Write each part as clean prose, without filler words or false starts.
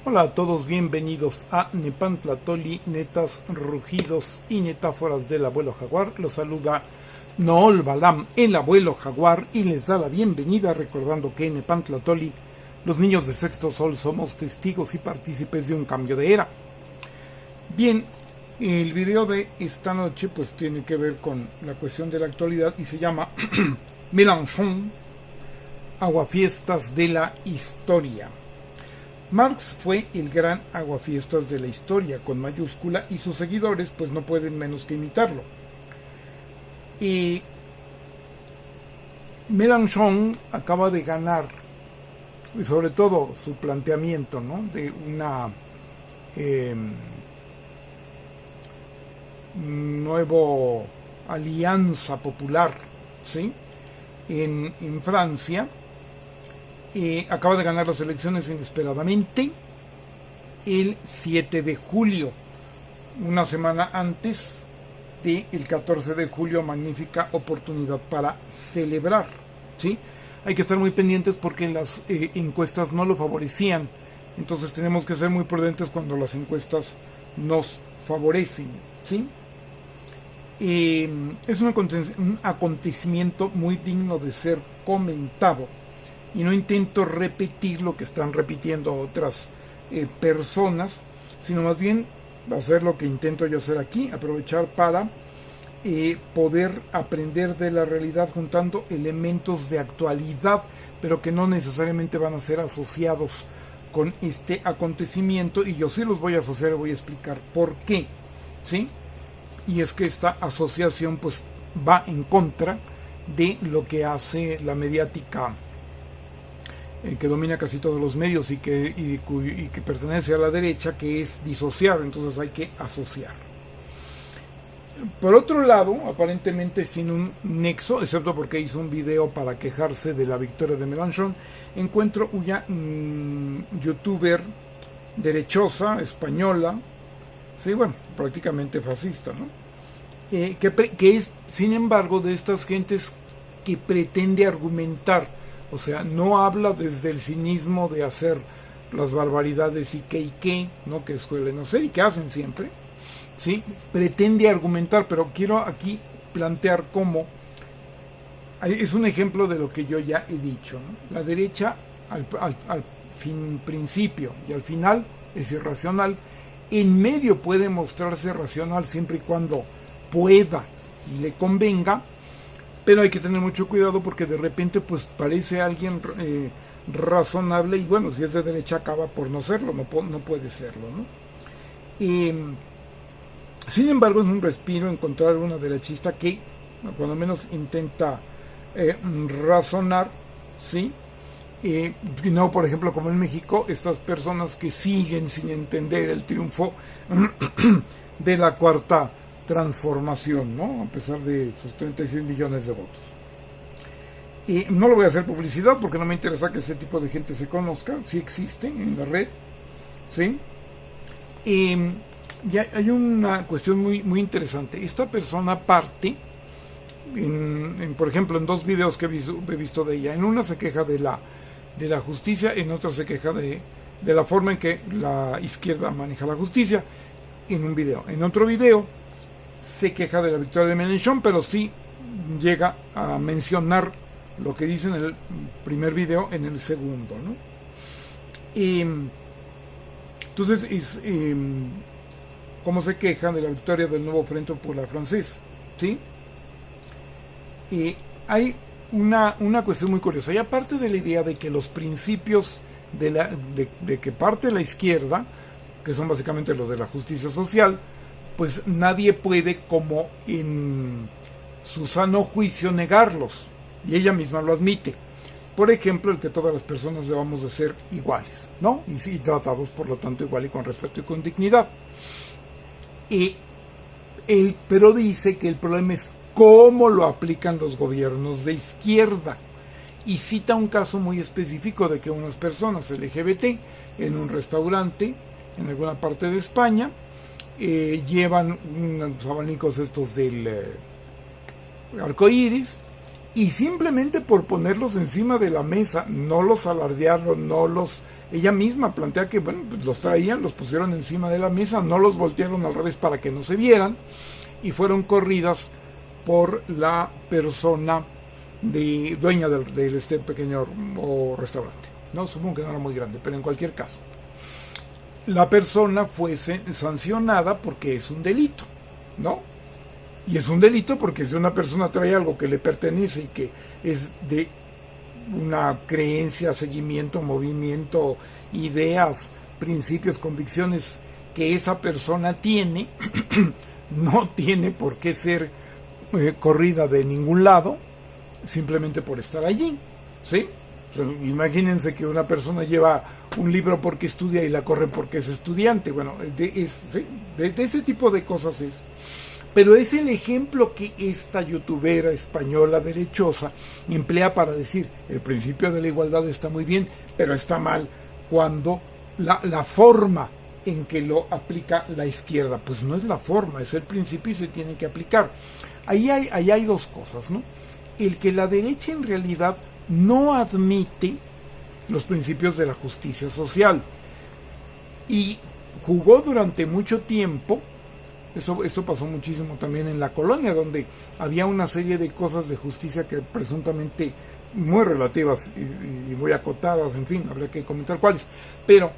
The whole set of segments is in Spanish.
Hola a todos, bienvenidos a Nepantlatoli, netas, rugidos y metáforas del abuelo jaguar. Los saluda Nool Balam, el abuelo jaguar, y les da la bienvenida recordando que en Nepantlatoli los niños del sexto sol somos testigos y partícipes de un cambio de era. Bien, el video de esta noche pues tiene que ver con la cuestión de la actualidad y se llama Mélenchon, aguafiestas de la historia. Marx fue el gran aguafiestas de la historia con mayúscula y sus seguidores pues no pueden menos que imitarlo. Y Mélenchon acaba de ganar, y sobre todo su planteamiento, ¿no?, de una nueva alianza popular, ¿sí?, en Francia. Acaba de ganar las elecciones inesperadamente el 7 de julio, una semana antes del 14 de julio, magnífica oportunidad para celebrar, ¿sí? Hay que estar muy pendientes porque las encuestas no lo favorecían, entonces tenemos que ser muy prudentes cuando las encuestas nos favorecen, ¿sí? Es un acontecimiento muy digno de ser comentado. Y no intento repetir lo que están repitiendo otras personas, sino más bien hacer lo que intento yo hacer aquí, aprovechar para poder aprender de la realidad juntando elementos de actualidad, pero que no necesariamente van a ser asociados con este acontecimiento, y yo sí los voy a asociar y voy a explicar por qué, ¿sí? Y es que esta asociación pues va en contra de lo que hace la mediática que domina casi todos los medios y que pertenece a la derecha, que es disociar. Entonces hay que asociar. Por otro lado, aparentemente sin un nexo, excepto porque hizo un video para quejarse de la victoria de Mélenchon, encuentro una youtuber derechosa, española, sí, bueno, prácticamente fascista, ¿no? Que es, sin embargo, de estas gentes que pretende argumentar. O sea, no habla desde el cinismo de hacer las barbaridades y qué, ¿no?, que suelen hacer y que hacen siempre, ¿sí? Pretende argumentar, pero quiero aquí plantear cómo es un ejemplo de lo que yo ya he dicho, ¿no? La derecha al principio y al final es irracional. En medio puede mostrarse racional siempre y cuando pueda y le convenga. Pero hay que tener mucho cuidado porque de repente pues parece alguien razonable y bueno, si es de derecha acaba por no serlo, no puede serlo, ¿no? Sin embargo, es un respiro encontrar una derechista que cuando menos intenta razonar, ¿sí? Y no, por ejemplo, como en México, estas personas que siguen sin entender el triunfo de la cuarta transformación, ¿no?, a pesar de sus 36 millones de votos. Y no lo voy a hacer publicidad porque no me interesa que ese tipo de gente se conozca, sí existe en la red, ¿sí? Y ya hay una cuestión muy interesante. Esta persona parte, por ejemplo, en dos videos que he visto de ella. En una se queja de la justicia, en otra se queja de la forma en que la izquierda maneja la justicia, en un video. En otro video se queja de la victoria de Mélenchon, pero sí llega a mencionar lo que dice en el primer video en el segundo, ¿no? Entonces es cómo se queja de la victoria del nuevo Frente Popular francés, ¿sí? Hay una cuestión muy curiosa, y aparte de la idea de que los principios de que parte la izquierda, que son básicamente los de la justicia social, pues nadie puede, como en su sano juicio, negarlos, y ella misma lo admite. Por ejemplo, el que todas las personas debamos de ser iguales, ¿no? Y tratados, por lo tanto, igual y con respeto y con dignidad. Pero dice que el problema es cómo lo aplican los gobiernos de izquierda, y cita un caso muy específico de que unas personas LGBT en un restaurante en alguna parte de España llevan unos abanicos estos del arco iris, y simplemente por ponerlos encima de la mesa, no los alardearon, no los ella misma plantea que, bueno, pues los traían, los pusieron encima de la mesa, no los voltearon al revés para que no se vieran, y fueron corridas por la persona dueña de este pequeño restaurante. No, supongo que no era muy grande, pero en cualquier caso, la persona fue sancionada porque es un delito, ¿no? Y es un delito porque si una persona trae algo que le pertenece y que es de una creencia, seguimiento, movimiento, ideas, principios, convicciones que esa persona tiene, no tiene por qué ser corrida de ningún lado simplemente por estar allí, ¿sí? O sea, imagínense que una persona lleva un libro porque estudia y la corren porque es estudiante. Bueno, de ese tipo de cosas es. Pero es el ejemplo que esta youtubera española derechosa emplea para decir, el principio de la igualdad está muy bien, pero está mal cuando la forma en que lo aplica la izquierda. Pues no es la forma, es el principio y se tiene que aplicar. Ahí hay dos cosas, ¿no? El que la derecha en realidad no admite los principios de la justicia social y jugó durante mucho tiempo. Eso pasó muchísimo también en la colonia, donde había una serie de cosas de justicia que presuntamente muy relativas y muy acotadas, en fin, habría que comentar cuáles, pero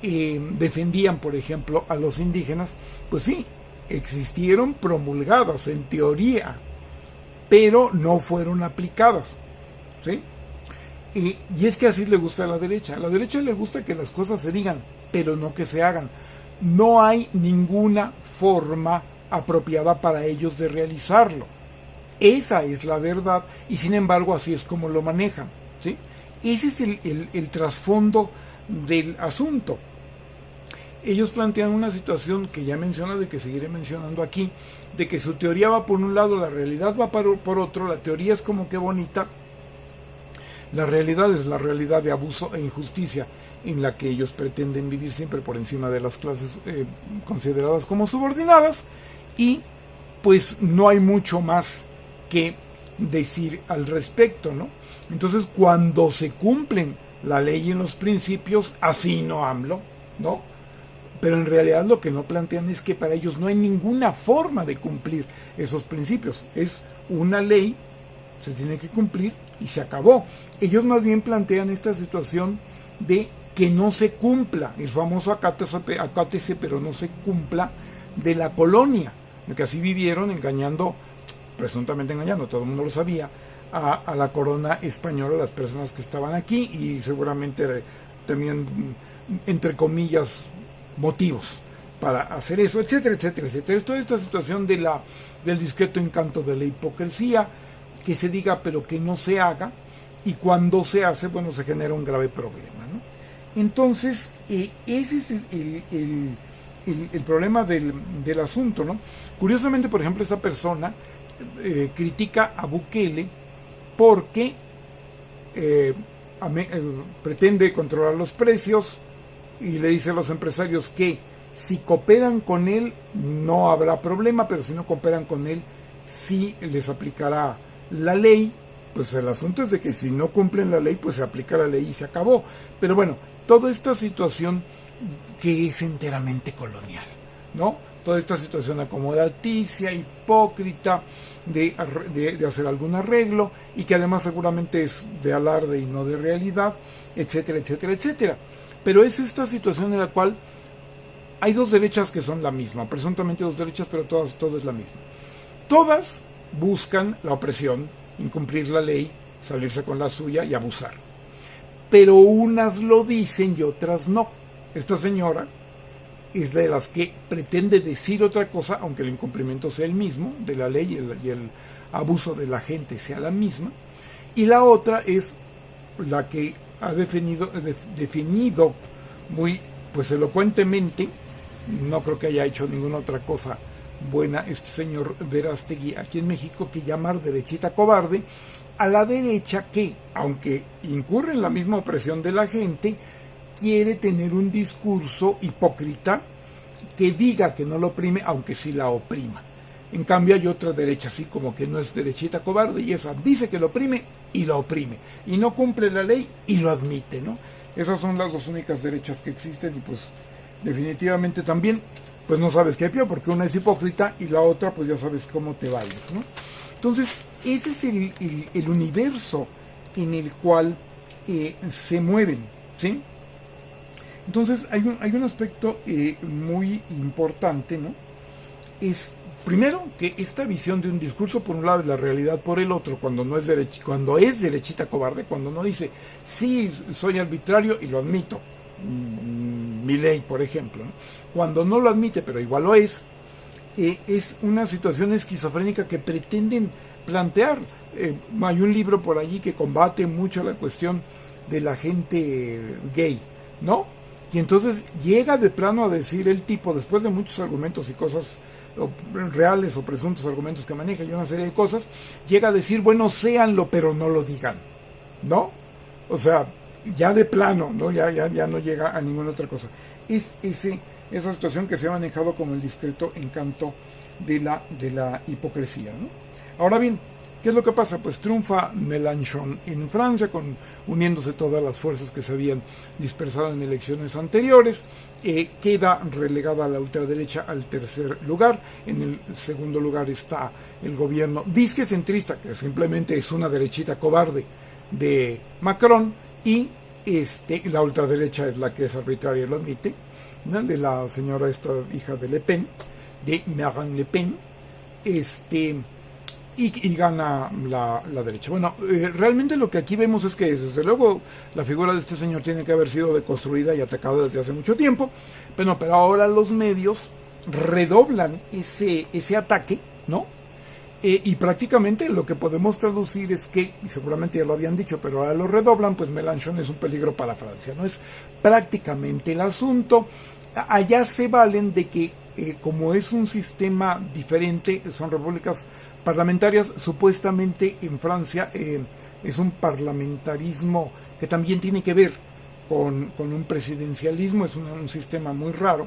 defendían, por ejemplo, a los indígenas. Pues sí, existieron promulgadas en teoría, pero no fueron aplicadas, ¿sí? Y es que así le gusta a la derecha. A la derecha le gusta que las cosas se digan, pero no que se hagan. No hay ninguna forma apropiada para ellos de realizarlo. Esa es la verdad y sin embargo así es como lo manejan, ¿sí? Ese es el trasfondo del asunto. Ellos plantean una situación que ya mencioné, de que seguiré mencionando aquí, de que su teoría va por un lado, la realidad va por otro. La teoría es como que bonita, la realidad es la realidad de abuso e injusticia en la que ellos pretenden vivir siempre por encima de las clases consideradas como subordinadas, y pues no hay mucho más que decir al respecto, ¿no? Entonces, cuando se cumplen la ley y los principios, así no AMLO, ¿no? Pero en realidad lo que no plantean es que para ellos no hay ninguna forma de cumplir esos principios. Es una ley, se tiene que cumplir y se acabó. Ellos más bien plantean esta situación de que no se cumpla el famoso acátese pero no se cumpla de la colonia, que así vivieron engañando, presuntamente engañando, todo el mundo lo sabía, a la corona española, las personas que estaban aquí, y seguramente tenían, entre comillas, motivos para hacer eso, etcétera, etcétera, etcétera. Toda esta situación del discreto encanto de la hipocresía, que se diga pero que no se haga, y cuando se hace, bueno, se genera un grave problema, ¿no? Entonces, ese es el problema del asunto, ¿no? Curiosamente, por ejemplo, esa persona critica a Bukele porque pretende controlar los precios y le dice a los empresarios que si cooperan con él no habrá problema, pero si no cooperan con él sí les aplicará la ley. Pues el asunto es de que si no cumplen la ley, pues se aplica la ley y se acabó. Pero bueno, toda esta situación que es enteramente colonial, ¿no? Toda esta situación acomodaticia, hipócrita, de hacer algún arreglo, y que además seguramente es de alarde y no de realidad, etcétera, etcétera, etcétera. Pero es esta situación en la cual hay dos derechas que son la misma, presuntamente dos derechas, pero todas es la misma. Todas buscan la opresión, incumplir la ley, salirse con la suya y abusar. Pero unas lo dicen y otras no. Esta señora es de las que pretende decir otra cosa, aunque el incumplimiento sea el mismo de la ley y el abuso de la gente sea la misma. Y la otra es la que ha definido muy pues elocuentemente, no creo que haya hecho ninguna otra cosa buena este señor Verástegui aquí en México, que llamar derechita cobarde a la derecha que, aunque incurre en la misma opresión de la gente, quiere tener un discurso hipócrita que diga que no lo oprime, aunque sí la oprima. En cambio hay otra derecha así como que no es derechita cobarde, y esa dice que lo oprime y lo oprime, y no cumple la ley y lo admite, ¿no? Esas son las dos únicas derechas que existen y pues definitivamente también pues no sabes qué pío, porque una es hipócrita y la otra pues ya sabes cómo te va a ir, ¿no? Entonces ese es el universo en el cual se mueven, ¿sí? Entonces hay un aspecto muy importante, ¿no? Es primero que esta visión de un discurso por un lado y la realidad por el otro, cuando es derechita cobarde, cuando no dice sí soy arbitrario y lo admito, Milei por ejemplo, ¿no? Cuando no lo admite pero igual lo es una situación esquizofrénica que pretenden plantear. Hay un libro por allí que combate mucho la cuestión de la gente gay, ¿no? Y entonces llega de plano a decir el tipo, después de muchos argumentos y cosas reales o presuntos argumentos que maneja y una serie de cosas, llega a decir, bueno, séanlo, pero no lo digan, ¿no? O sea, ya de plano, ¿no? Ya no llega a ninguna otra cosa. Es esa situación que se ha manejado como el discreto encanto de la hipocresía, ¿no? Ahora bien, ¿qué es lo que pasa? Pues triunfa Mélenchon en Francia, uniéndose todas las fuerzas que se habían dispersado en elecciones anteriores. Queda relegada a la ultraderecha al tercer lugar. En el segundo lugar está el gobierno disque centrista, que simplemente es una derechita cobarde de Macron, y la ultraderecha es la que es arbitraria y lo admite, ¿no? De la señora esta hija de Le Pen, de Marine Le Pen, y gana la derecha. Bueno, realmente lo que aquí vemos es que desde luego la figura de este señor tiene que haber sido deconstruida y atacada desde hace mucho tiempo, pero ahora los medios redoblan ese ataque, ¿no? Y prácticamente lo que podemos traducir es que, y seguramente ya lo habían dicho, pero ahora lo redoblan, pues Mélenchon es un peligro para Francia, ¿no? Es prácticamente el asunto. Allá se valen de que como es un sistema diferente, son repúblicas parlamentarias, supuestamente en Francia es un parlamentarismo que también tiene que ver con un presidencialismo, es un sistema muy raro.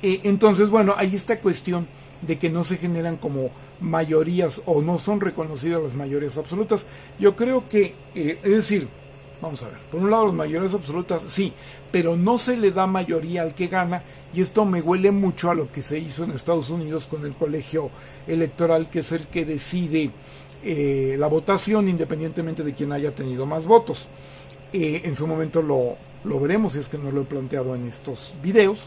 Entonces, bueno, hay esta cuestión de que no se generan como mayorías o no son reconocidas las mayorías absolutas. Yo creo que, es decir, vamos a ver, por un lado las mayorías absolutas sí, pero no se le da mayoría al que gana, y esto me huele mucho a lo que se hizo en Estados Unidos con el colegio electoral, que es el que decide la votación independientemente de quien haya tenido más votos. En su momento lo veremos, si es que no lo he planteado en estos videos.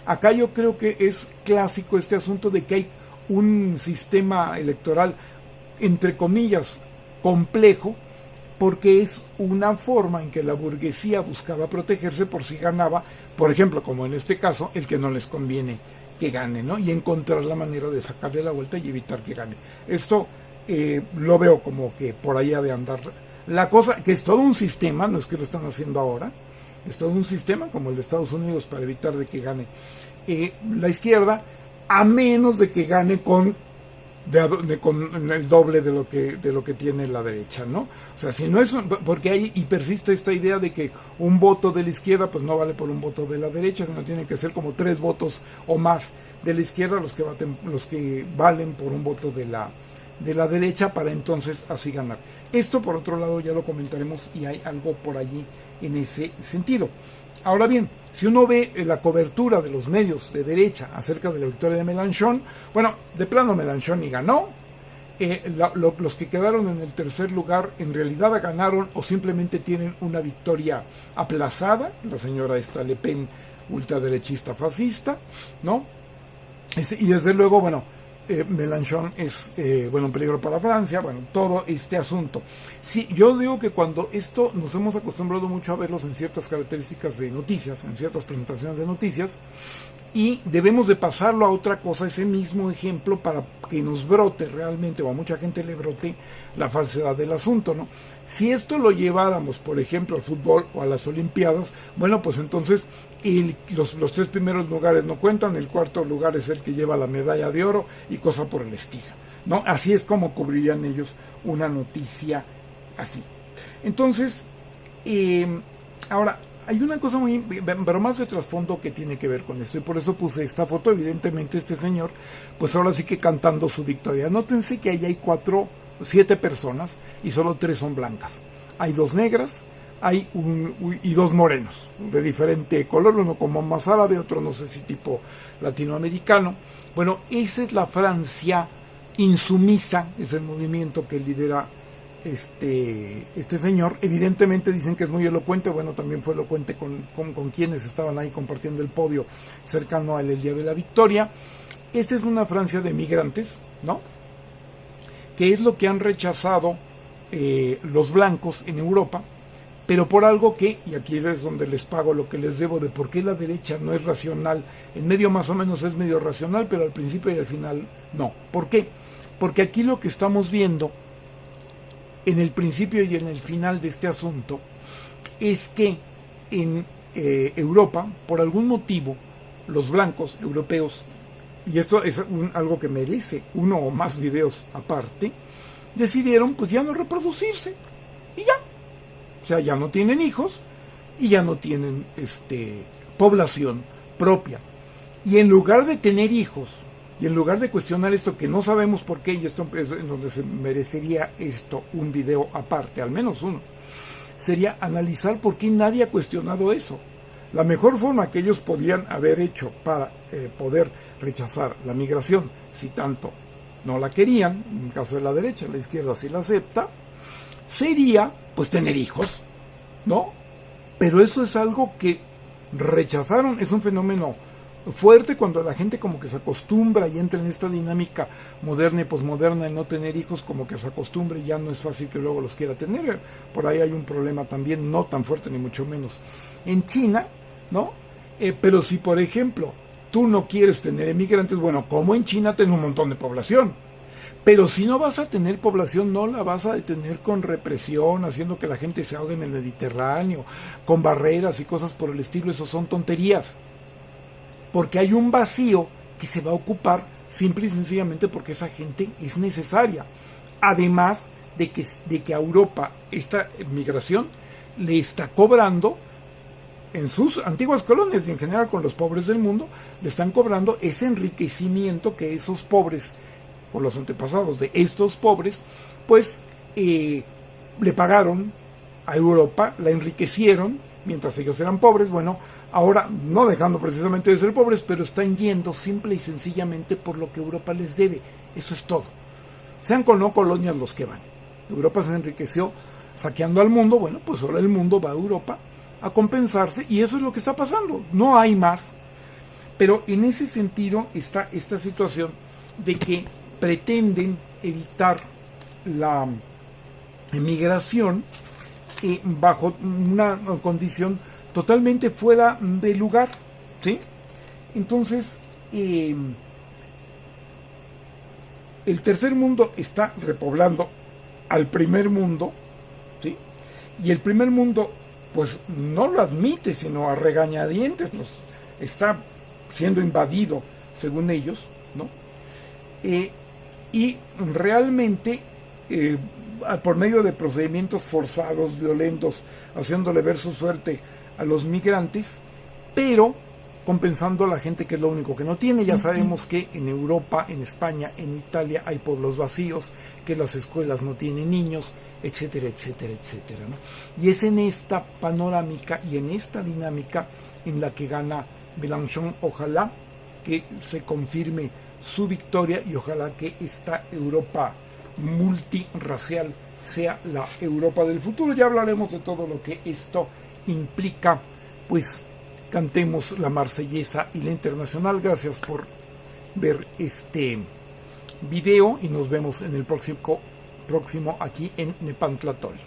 Acá yo creo que es clásico este asunto de que hay un sistema electoral, entre comillas, complejo, porque es una forma en que la burguesía buscaba protegerse por si ganaba, por ejemplo, como en este caso, el que no les conviene que gane, ¿no? Y encontrar la manera de sacarle la vuelta y evitar que gane. Esto lo veo como que por allá de andar la cosa, que es todo un sistema, no es que lo están haciendo ahora, es todo un sistema como el de Estados Unidos para evitar de que gane la izquierda, a menos de que gane con el doble de lo que tiene la derecha, ¿no? O sea, si no es, porque hay y persiste esta idea de que un voto de la izquierda pues no vale por un voto de la derecha, sino tiene que ser como 3 votos o más de la izquierda los que valen por un voto de la derecha para entonces así ganar. Esto por otro lado ya lo comentaremos y hay algo por allí en ese sentido. Ahora bien, si uno ve la cobertura de los medios de derecha acerca de la victoria de Mélenchon, bueno, de plano Mélenchon y ganó. Los que quedaron en el tercer lugar en realidad ganaron o simplemente tienen una victoria aplazada, la señora Le Pen, ultraderechista fascista, ¿no? Y desde luego, bueno, Mélenchon es un peligro para Francia, bueno, todo este asunto. Sí, yo digo que cuando esto nos hemos acostumbrado mucho a verlos en ciertas características de noticias, en ciertas presentaciones de noticias, y debemos de pasarlo a otra cosa, ese mismo ejemplo, para que nos brote realmente, o a mucha gente le brote la falsedad del asunto, ¿no? Si esto lo lleváramos, por ejemplo, al fútbol o a las Olimpiadas, bueno, pues entonces los 3 primeros lugares no cuentan, el cuarto lugar es el que lleva la medalla de oro y cosa por el estilo, ¿no? Así es como cubrirían ellos una noticia así. Entonces, ahora, hay una cosa pero más de trasfondo que tiene que ver con esto, y por eso puse esta foto. Evidentemente este señor, pues ahora sí que cantando su victoria. Nótense que ahí hay 7 personas y solo 3 son blancas. Hay 2 negras, hay y dos morenos de diferente color, uno como más árabe, otro no sé si tipo latinoamericano. Bueno, esa es la Francia insumisa, es el movimiento que lidera este señor. Evidentemente dicen que es muy elocuente, bueno, también fue elocuente con quienes estaban ahí compartiendo el podio cercano a él el día de la victoria. Esta es una Francia de migrantes, ¿no? Que es lo que han rechazado los blancos en Europa, pero por algo que, y aquí es donde les pago lo que les debo de por qué la derecha no es racional, en medio más o menos es medio racional, pero al principio y al final no. ¿Por qué? Porque aquí lo que estamos viendo en el principio y en el final de este asunto es que en Europa, por algún motivo, los blancos europeos, y esto es algo que merece uno o más videos aparte, decidieron pues ya no reproducirse y ya, o sea, ya no tienen hijos y ya no tienen población propia, y en lugar de tener hijos y en lugar de cuestionar esto que no sabemos por qué, y esto es en donde se merecería esto un video aparte, al menos uno, sería analizar por qué nadie ha cuestionado eso. La mejor forma que ellos podían haber hecho para poder rechazar la migración, si tanto no la querían, en el caso de la derecha, la izquierda sí la acepta, sería pues tener hijos, ¿no? Pero eso es algo que rechazaron, es un fenómeno fuerte cuando la gente como que se acostumbra y entra en esta dinámica moderna y posmoderna de no tener hijos, como que se acostumbra y ya no es fácil que luego los quiera tener. Por ahí hay un problema también, no tan fuerte ni mucho menos en China, ¿no? Pero si por ejemplo tú no quieres tener emigrantes, bueno, como en China tiene un montón de población, pero si no vas a tener población, no la vas a detener con represión, haciendo que la gente se ahogue en el Mediterráneo, con barreras y cosas por el estilo. Eso son tonterías, porque hay un vacío que se va a ocupar simple y sencillamente porque esa gente es necesaria. Además de que a Europa esta migración le está cobrando en sus antiguas colonias y en general con los pobres del mundo, le están cobrando ese enriquecimiento que esos pobres, o los antepasados de estos pobres, pues le pagaron a Europa, la enriquecieron mientras ellos eran pobres. Bueno, ahora no dejando precisamente de ser pobres, pero están yendo simple y sencillamente por lo que Europa les debe. Eso es todo. Sean con no colonias los que van. Europa se enriqueció saqueando al mundo. Bueno, pues ahora el mundo va a Europa a compensarse, y eso es lo que está pasando. No hay más. Pero en ese sentido está esta situación de que pretenden evitar la emigración bajo una condición totalmente fuera de lugar, ¿sí? Entonces, el tercer mundo está repoblando al primer mundo, ¿sí? Y el primer mundo, pues, no lo admite, sino a regañadientes, pues, está siendo invadido, según ellos, ¿no? Y realmente, por medio de procedimientos forzados, violentos, haciéndole ver su suerte a los migrantes, pero compensando a la gente que es lo único que no tiene. Ya sabemos que en Europa, en España, en Italia hay pueblos vacíos, que las escuelas no tienen niños, etcétera, etcétera, etcétera, ¿no? Y es en esta panorámica y en esta dinámica en la que gana Mélenchon. Ojalá que se confirme su victoria y ojalá que esta Europa multirracial sea la Europa del futuro. Ya hablaremos de todo lo que esto implica. Pues cantemos la Marsellesa y la Internacional. Gracias por ver este video y nos vemos en el próximo aquí en Nepantlatoli.